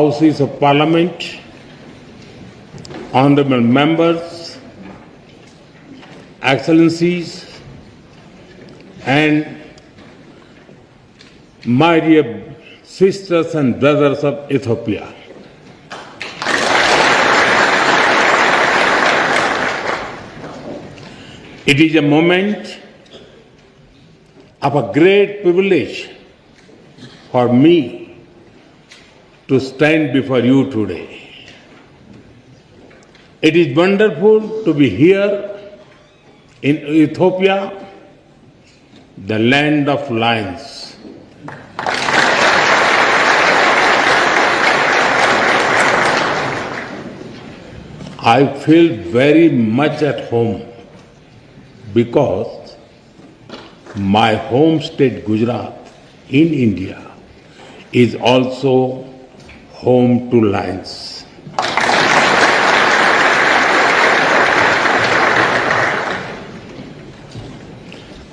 Houses of Parliament, honorable members, excellencies, and my dear sisters and brothers of Ethiopia. It is a moment of a great privilege for me to stand before you today. It is wonderful to be here in Ethiopia, the land of lions. I feel very much at home because my home state Gujarat in India is also home to lions.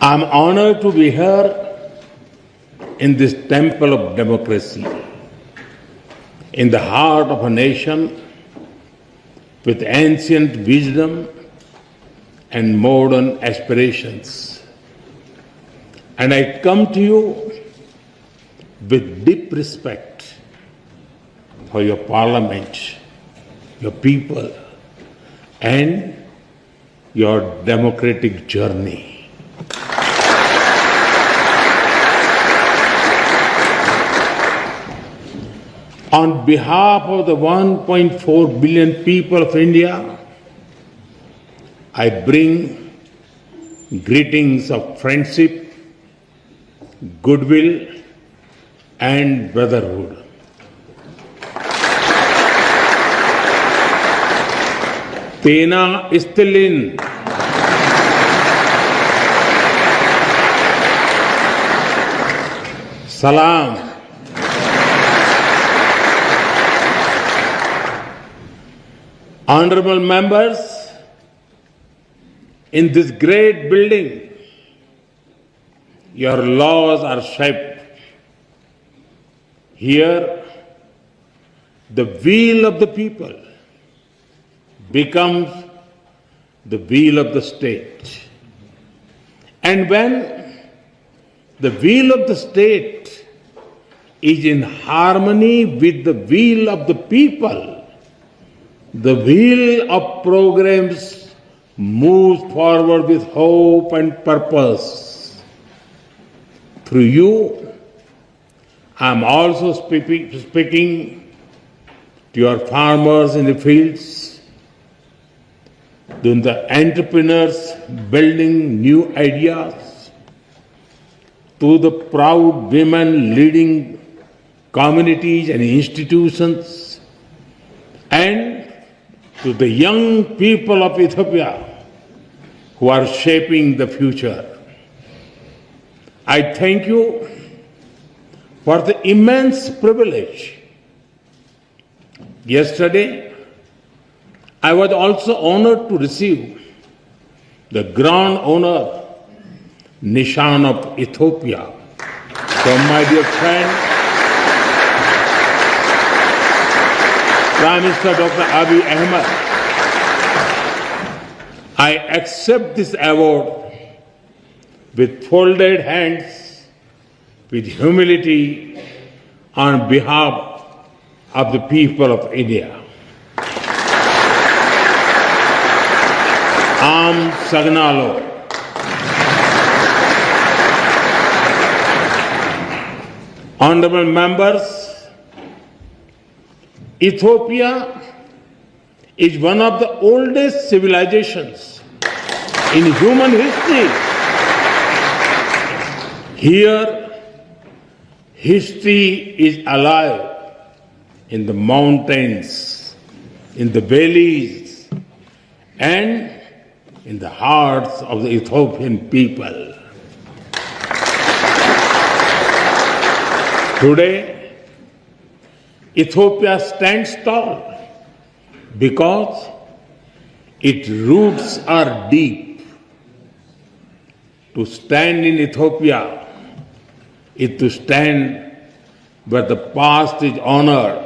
I'm honored to be here in this temple of democracy, in the heart of a nation with ancient wisdom and modern aspirations. And I come to you with deep respect for your parliament, your people, and your democratic journey. On behalf of the 1.4 billion people of India, I bring greetings of friendship, goodwill, and brotherhood. Tena istilin. Salam. Honorable members, in this great building, your laws are shaped. Here, the will of the people becomes the will of the state. And when the will of the state is in harmony with the will of the people, the wheel of programs moves forward with hope and purpose. Through you, I am also speaking to your farmers in the fields, to the entrepreneurs building new ideas, to the proud women leading communities and institutions, and to the young people of Ethiopia who are shaping the future. I thank you for the immense privilege. Yesterday, I was also honored to receive the Grand Honor Nishan of Ethiopia from my dear friend, Prime Minister Dr. Abiy Ahmed. I accept this award with folded hands, with humility on behalf of the people of India. Am Sagnalo. Honorable members, Ethiopia is one of the oldest civilizations in human history. Here, history is alive in the mountains, in the valleys, and in the hearts of the Ethiopian people. Today, Ethiopia stands tall because its roots are deep. To stand in Ethiopia is to stand where the past is honored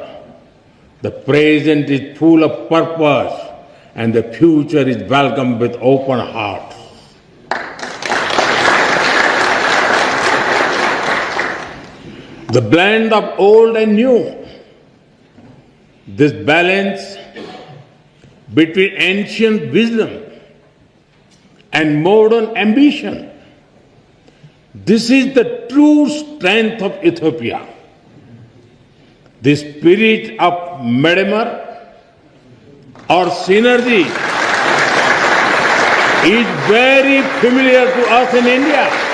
The present is full of purpose and the future is welcomed with open hearts. The blend of old and new, this balance between ancient wisdom and modern ambition, this is the true strength of Ethiopia. The spirit of Medemer or synergy is very familiar to us in India.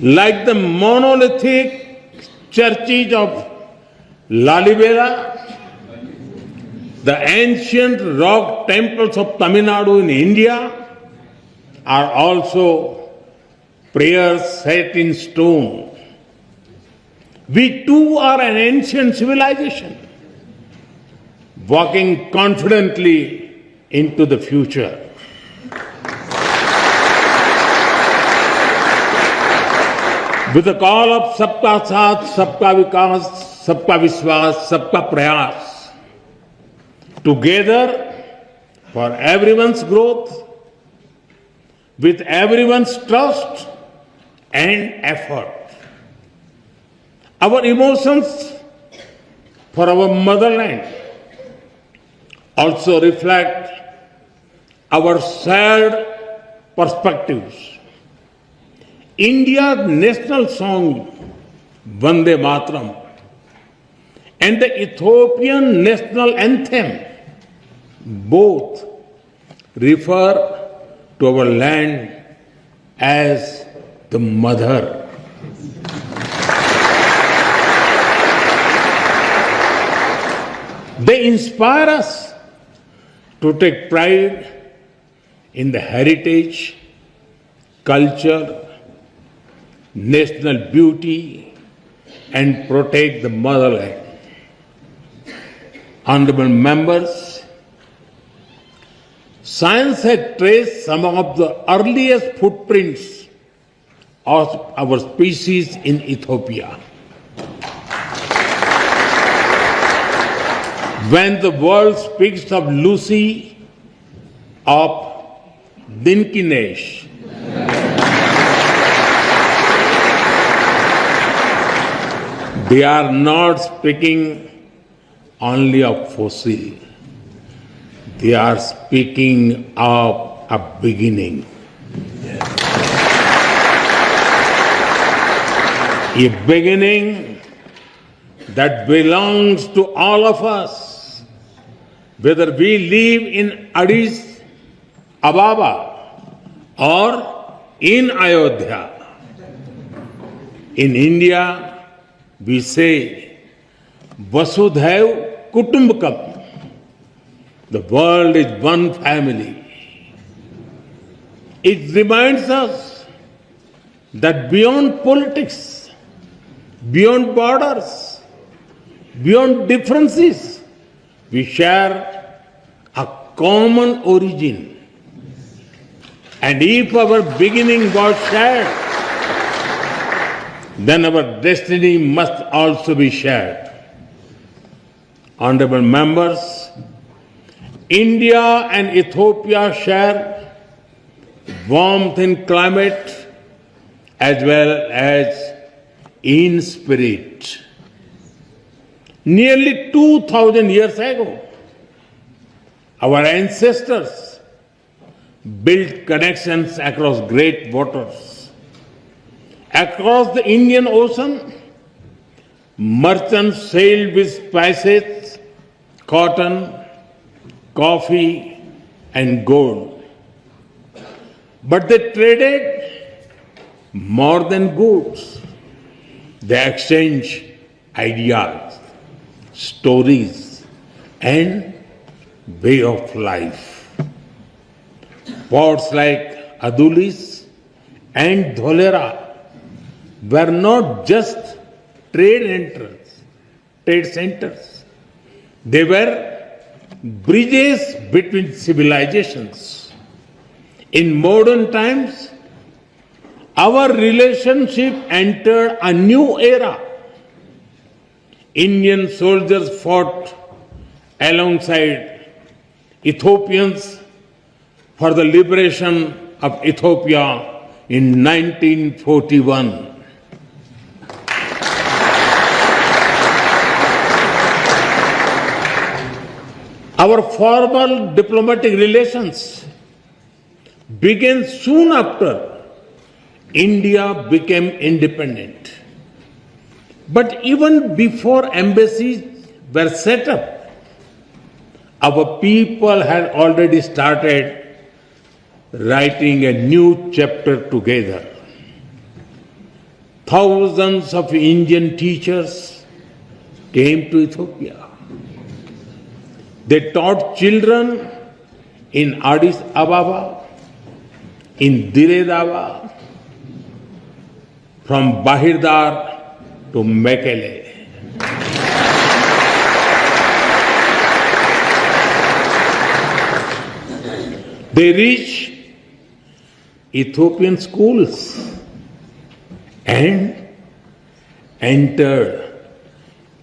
Like the monolithic churches of Lalibela, the ancient rock temples of Tamil Nadu in India are also prayers set in stone. We too are an ancient civilization, walking confidently into the future. With the call of Sabka Saath, Sabka Vikas, Sabka Vishwas, Sabka Prayas, together for everyone's growth, with everyone's trust and effort. Our emotions for our motherland also reflect our shared perspectives. India's national song, Vande Mataram, and the Ethiopian national anthem, both refer to our land as the mother. They inspire us to take pride in the heritage, culture, national beauty, and protect the motherland. Honorable members, science has traced some of the earliest footprints of our species in Ethiopia. When the world speaks of Lucy, of Dinkinesh, they are not speaking only of fossil. They are speaking of a beginning. A beginning that belongs to all of us, whether we live in Addis Ababa or in Ayodhya. In India, we say, Vasudhaiv Kutumbakam. The world is one family. It reminds us that beyond politics, beyond borders, beyond differences, we share a common origin. And if our beginning was shared, then our destiny must also be shared. Honorable members, India and Ethiopia share warmth in climate as well as in spirit. Nearly 2,000 years ago, our ancestors built connections across great waters. Across the Indian Ocean, merchants sailed with spices, cotton, coffee, and gold. But they traded more than goods. They exchanged ideas, stories, and way of life. Ports like Adulis and Dholera were not just trade centers. They were bridges between civilizations. In modern times, Our relationship entered a new era. Indian soldiers fought alongside Ethiopians for the liberation of Ethiopia in 1941. Our formal diplomatic relations began soon after India became independent. But even before embassies were set up, our people had already started writing a new chapter together. Thousands of Indian teachers came to Ethiopia. They taught children in Addis Ababa, in Dire Dawa, from Bahirdar to Mekele. They reached Ethiopian schools and entered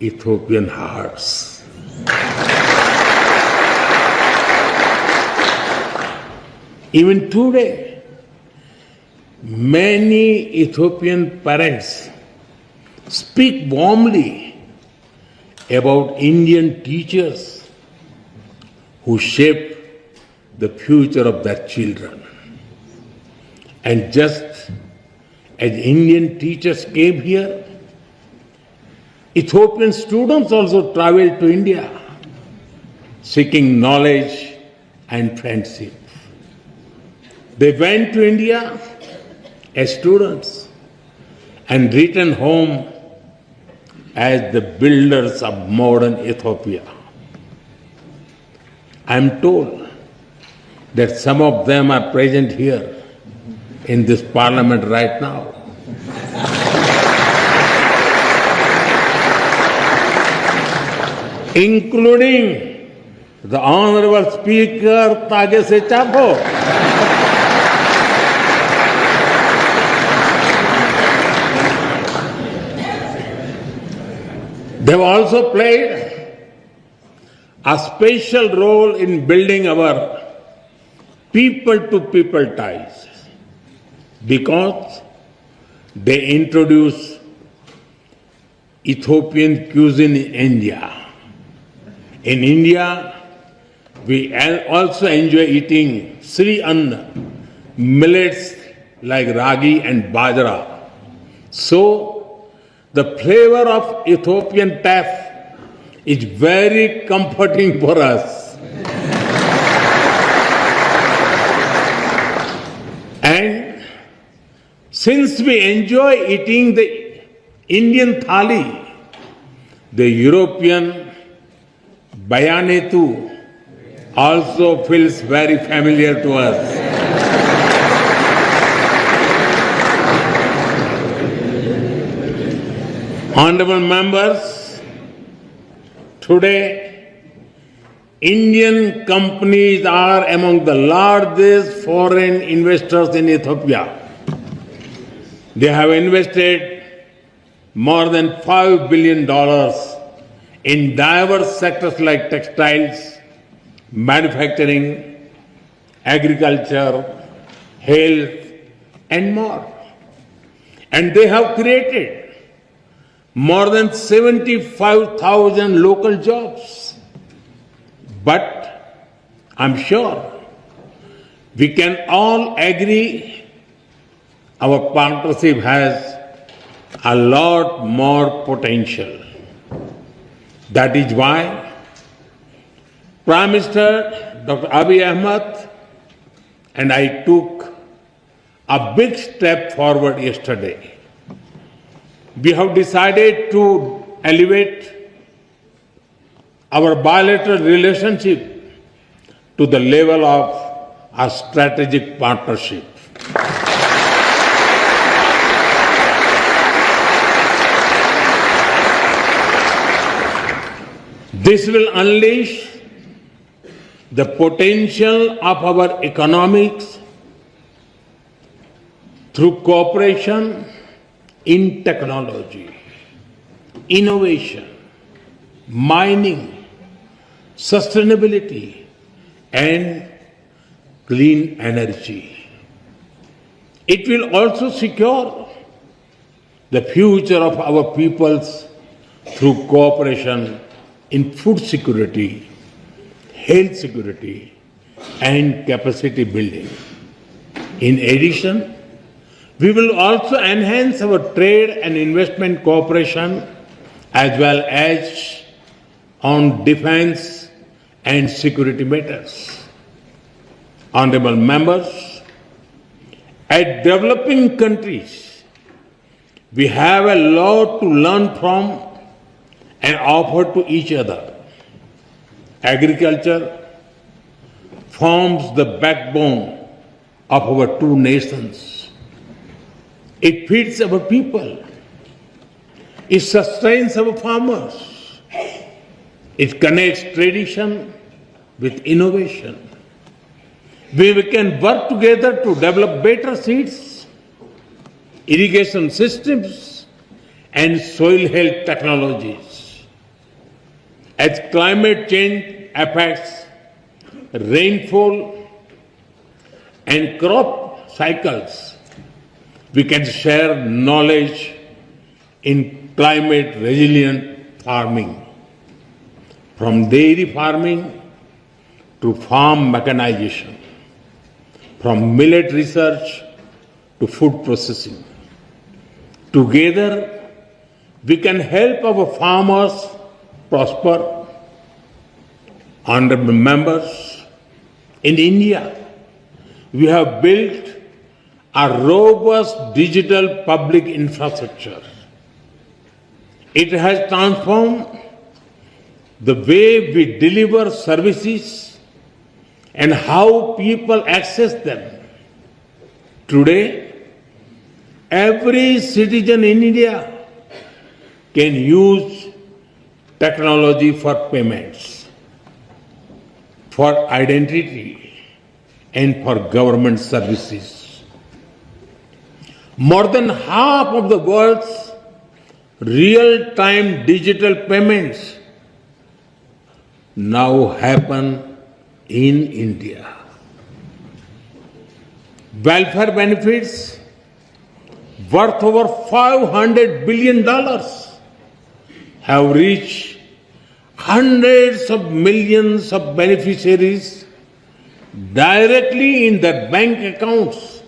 Ethiopian hearts. Even today, many Ethiopian parents speak warmly about Indian teachers who shape the future of their children. And just as Indian teachers came here, Ethiopian students also traveled to India seeking knowledge and friendship. They went to India as students and returned home as the builders of modern Ethiopia. I am told that some of them are present here in this parliament right now. Including the Honorable Speaker Tagese Chapo. They have also played a special role in building our people-to-people ties because they introduced Ethiopian cuisine in India. In India, we also enjoy eating Sri Anna, millets like ragi and bajra. So, the flavor of Ethiopian taf is very comforting for us. And since we enjoy eating the Indian thali, the European bayanetu also feels very familiar to us. Honorable members, today Indian companies are among the largest foreign investors in Ethiopia. They have invested more than $5 billion in diverse sectors like textiles, manufacturing, agriculture, health, and more. And they have created more than 75,000 local jobs. But I'm sure we can all agree our partnership has a lot more potential. That is why Prime Minister Dr. Abiy Ahmed and I took a big step forward yesterday. We have decided to elevate our bilateral relationship to the level of a strategic partnership. This will unleash the potential of our economics through cooperation in technology, innovation, mining, sustainability, and clean energy. It will also secure the future of our peoples through cooperation in food security, health security, and capacity building. In addition, we will also enhance our trade and investment cooperation as well as on defense and security matters. Honorable members, as developing countries, we have a lot to learn from and offer to each other. Agriculture forms the backbone of our two nations. It feeds our people. It sustains our farmers. It connects tradition with innovation. We can work together to develop better seeds, irrigation systems, and soil health technologies. As climate change affects rainfall and crop cycles, we can share knowledge in climate resilient farming, from dairy farming to farm mechanization, from millet research to food processing. Together, we can help our farmers prosper. Honorable members, in India, we have built a robust digital public infrastructure. It has transformed the way we deliver services and how people access them. Today, every citizen in India can use technology for payments, for identity, and for government services. More than half of the world's real-time digital payments now happen in India. Welfare benefits worth over $500 billion have reached hundreds of millions of beneficiaries directly in their bank accounts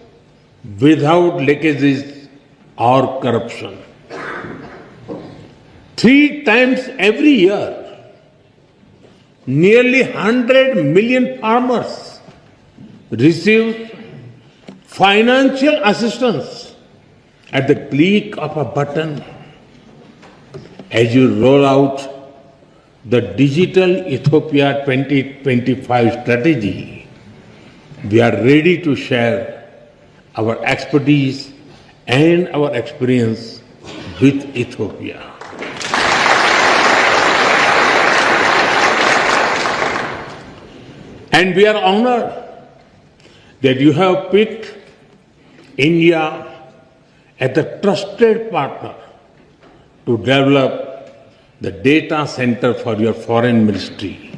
without leakages or corruption. 3 times every year, nearly 100 million farmers receive financial assistance at the click of a button. As you roll out the Digital Ethiopia 2025 strategy, we are ready to share our expertise and our experience with Ethiopia. And we are honored that you have picked India as a trusted partner to develop the data center for your foreign ministry.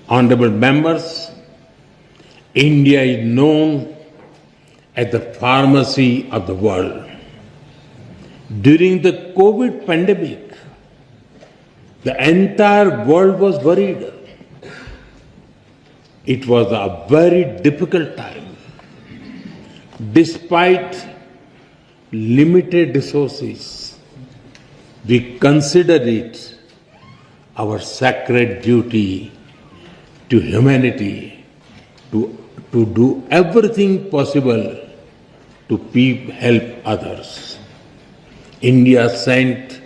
Honorable members, India is known as the pharmacy of the world. During the COVID pandemic, the entire world was worried. It was a very difficult time. Despite limited resources, we consider it our sacred duty to humanity to do everything possible to help others. India sent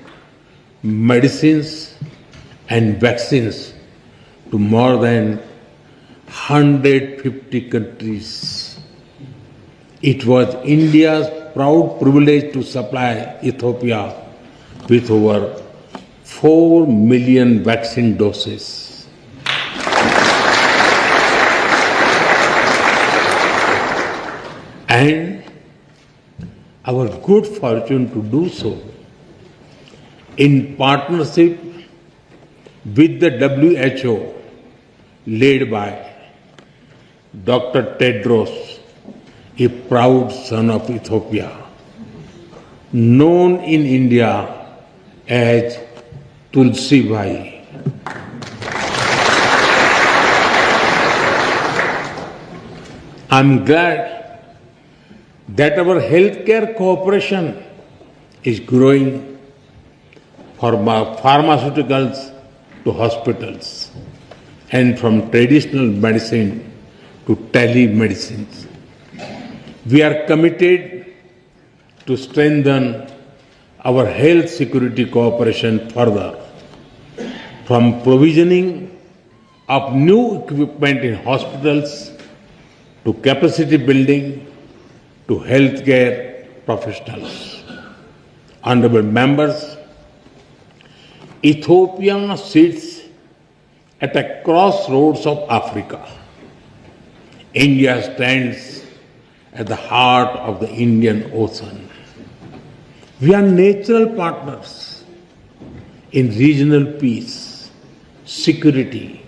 medicines and vaccines to more than 150 countries. It was India's proud privilege to supply Ethiopia with over 4 million vaccine doses. And our good fortune to do so in partnership with the WHO led by Dr. Tedros, a proud son of Ethiopia, known in India as Tulsi Bhai. I'm glad that our healthcare cooperation is growing from pharmaceuticals to hospitals and from traditional medicine to telemedicine. We are committed to strengthen our health security cooperation further, from provisioning of new equipment in hospitals to capacity building to healthcare professionals. Honorable members, Ethiopia sits at a crossroads of Africa. India stands at the heart of the Indian Ocean. We are natural partners in regional peace, security,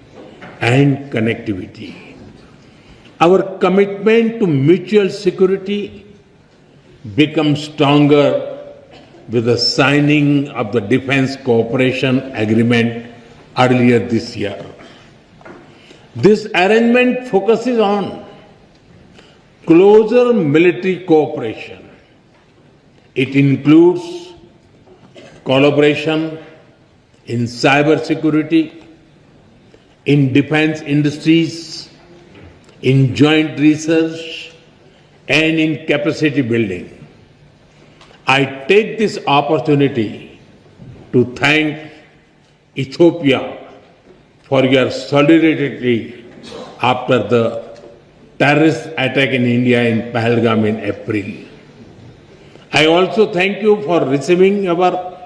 and connectivity. Our commitment to mutual security becomes stronger with the signing of the Defense Cooperation Agreement earlier this year. This arrangement focuses on closer military cooperation. It includes collaboration in cybersecurity, in defense industries, in joint research, and in capacity building. I take this opportunity to thank Ethiopia for your solidarity after the terrorist attack in India in Pahalgam in April. I also thank you for receiving our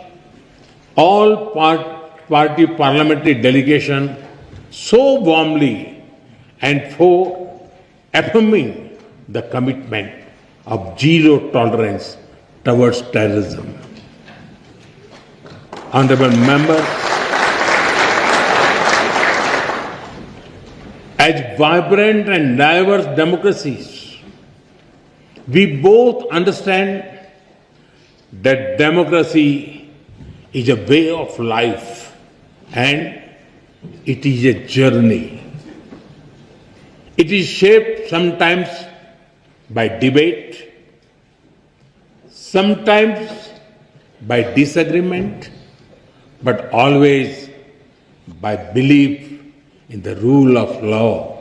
all-party parliamentary delegation so warmly and for affirming the commitment of zero tolerance towards terrorism. Honorable members, as vibrant and diverse democracies, we both understand that democracy is a way of life and it is a journey. It is shaped sometimes by debate, sometimes by disagreement, but always by belief in the rule of law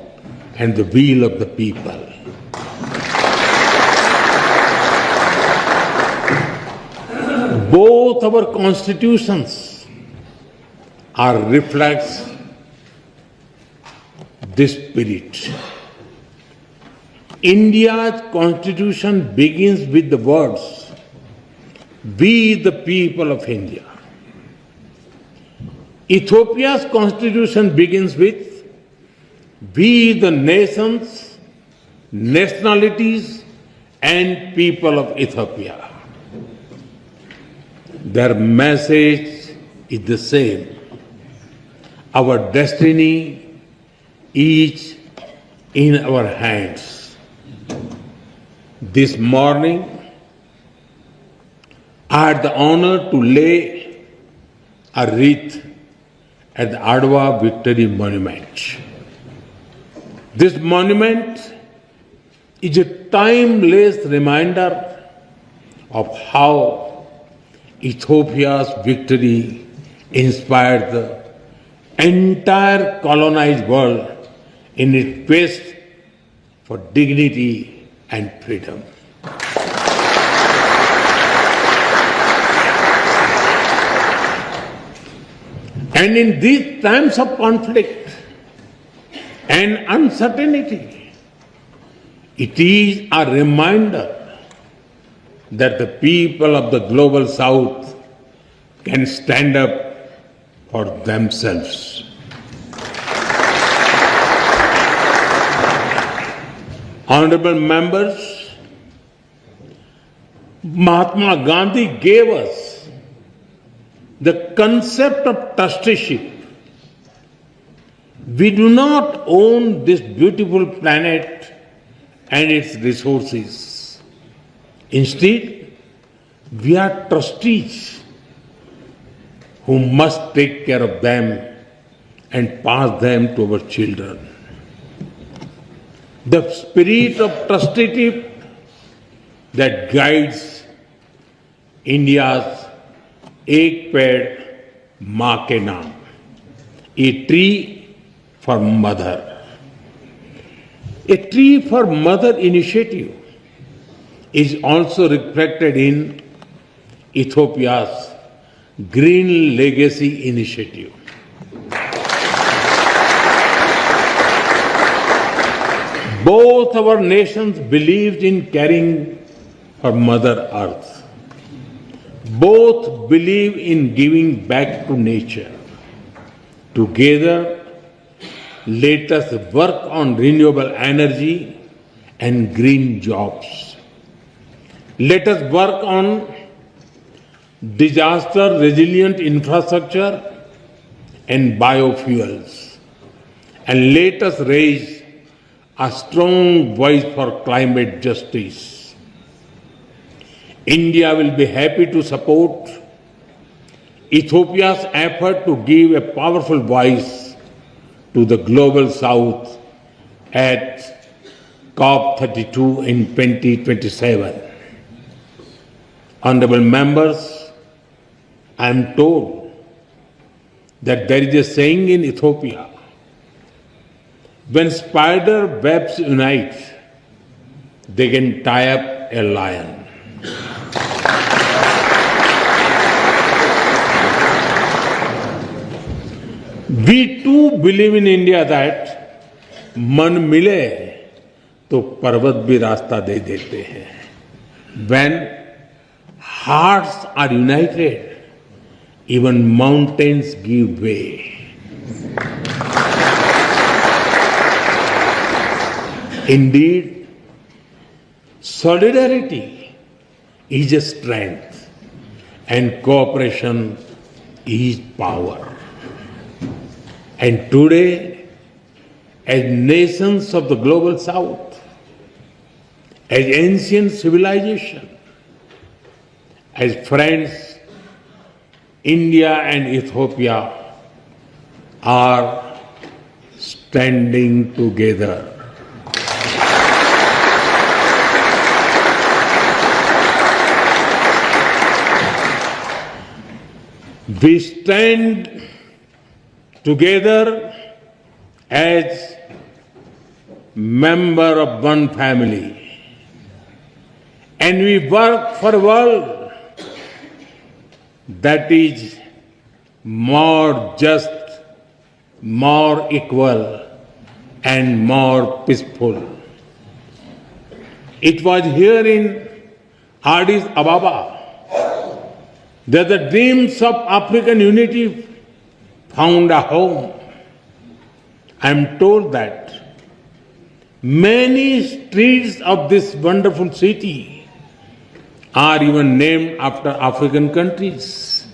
and the will of the people. Both our constitutions are reflects this spirit. India's constitution begins with the words, "We the people of India." Ethiopia's constitution begins with, "We the nations, nationalities and people of Ethiopia." Their message is the same. Our destiny is in our hands. This morning, I had the honor to lay a wreath at the Adwa Victory Monument. This monument is a timeless reminder of how Ethiopia's victory inspired the entire colonized world in its quest for dignity and freedom. And in these times of conflict and uncertainty, it is a reminder that the people of the global south can stand up for themselves. Honorable members, Mahatma Gandhi gave us the concept of trusteeship. We do not own this beautiful planet and its resources. Instead, we are trustees who must take care of them and pass them to our children. The spirit of trusteeship that guides India's Ek Ped Maa Ke Naam, a tree for mother. A tree for mother initiative is also reflected in Ethiopia's Green Legacy Initiative. Both our nations believed in caring for Mother Earth. Both believe in giving back to nature. Together, let us work on renewable energy and green jobs. Let us work on disaster resilient infrastructure and biofuels. And let us raise a strong voice for climate justice. India will be happy to support Ethiopia's effort to give a powerful voice to the global south at COP32 in 2027. Honorable members, I am told that there is a saying in Ethiopia, when spider webs unite, they can tie up a lion. We too believe in India that मन मिले तो पर्वत भी रास्ता दे देते हैं. When hearts are united, even mountains give way. Indeed, solidarity is a strength and cooperation is power. And today, as nations of the global south, as ancient civilization, as friends, India and Ethiopia are standing together. We stand together as member of one family, and we work for a world that is more just, more equal, and more peaceful. It was here in Addis Ababa that the dreams of African unity found a home. I am told that many streets of this wonderful city are even named after African countries.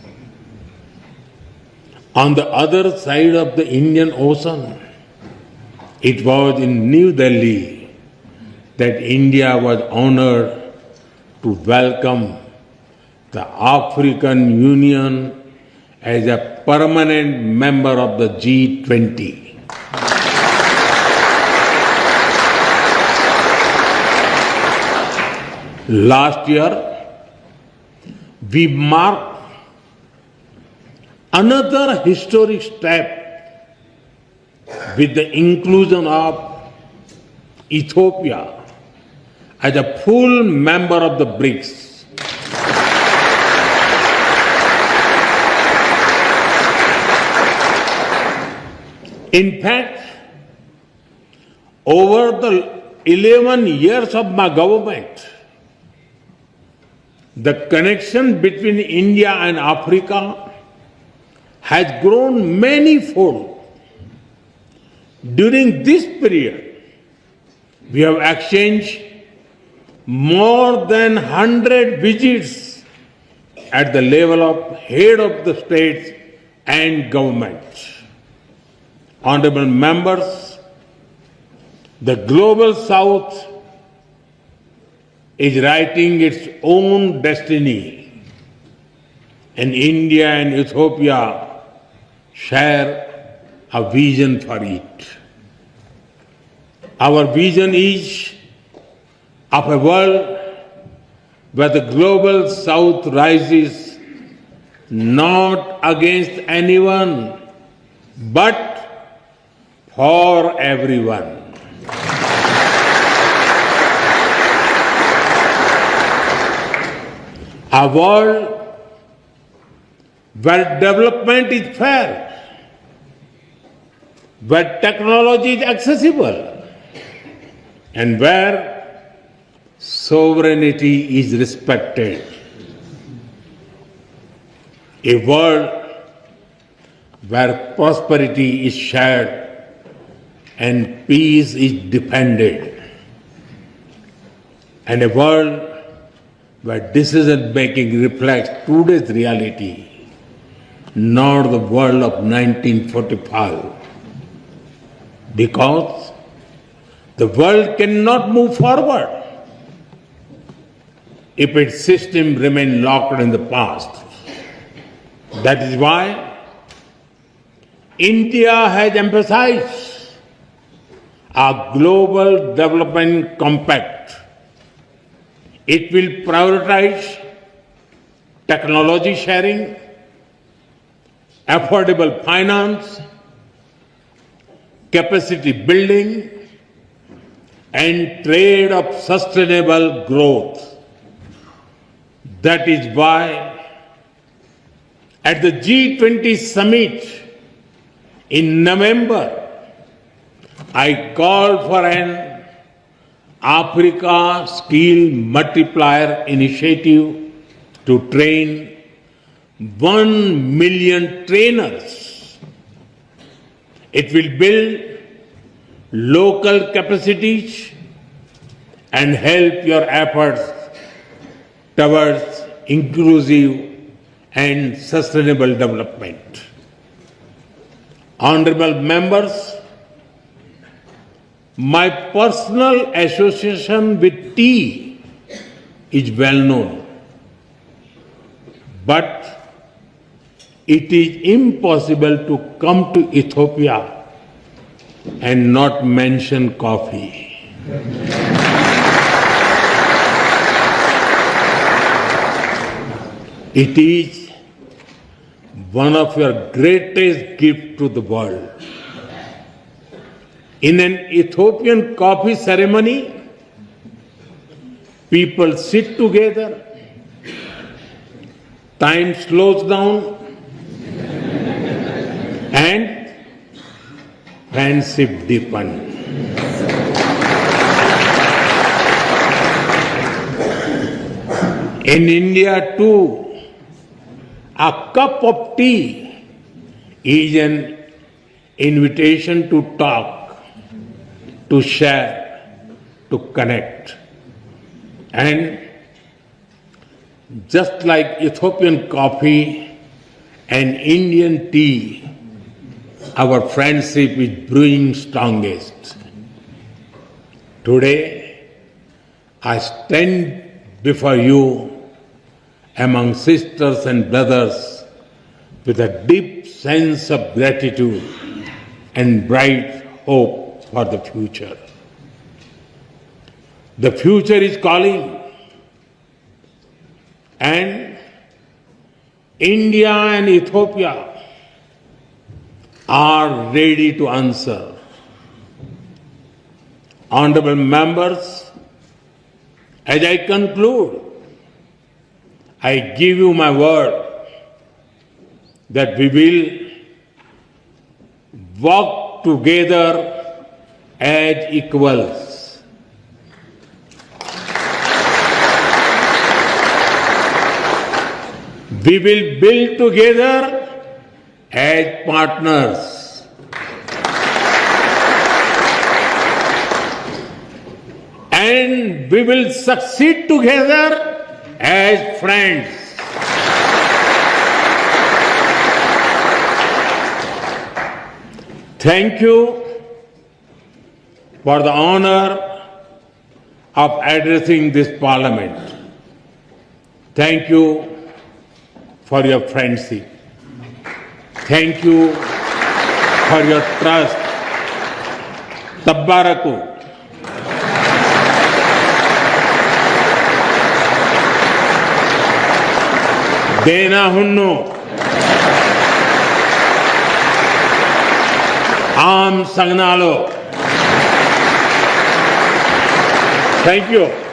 On the other side of the Indian Ocean, it was in New Delhi that India was honored to welcome the African Union as a permanent member of the G20. Last year, we marked another historic step with the inclusion of Ethiopia as a full member of the BRICS. In fact, over the 11 years of my government, the connection between India and Africa has grown many-fold. During this period, we have exchanged more than 100 visits at the level of head of the states and governments. Honorable members, the global south is writing its own destiny, and India and Ethiopia share a vision for it. Our vision is of a world where the global south rises not against anyone but for everyone. A world where development is fair, where technology is accessible, and where sovereignty is respected. A world where prosperity is shared and peace is defended. And a world where decision making reflects today's reality, not the world of 1945. Because the world cannot move forward if its system remains locked in the past. That is why India has emphasized a global development compact. It will prioritize technology sharing, affordable finance, capacity building, and trade of sustainable growth. That is why at the G20 summit in November, I called for an Africa Skill Multiplier Initiative to train 1 million trainers. It will build local capacities and help your efforts towards inclusive and sustainable development. Honorable members, my personal association with tea is well known, but it is impossible to come to Ethiopia and not mention coffee. It is one of your greatest gifts to the world. In an Ethiopian coffee ceremony, people sit together, time slows down, and friendship deepens. In India too, a cup of tea is an invitation to talk, to share, to connect. And just like Ethiopian coffee and Indian tea, our friendship is brewing strongest. Today, I stand before you among sisters and brothers with a deep sense of gratitude and bright hope for the future. The future is calling, and India and Ethiopia are ready to answer. Honorable members, as I conclude, I give you my word that we will work together as equals. We will build together as partners. and we will succeed together as friends. Thank you for the honor of addressing this parliament. Thank you for your friendship. Thank you for your trust. Tabbaraku. Dena hunno. Am Sagnalo. Thank you.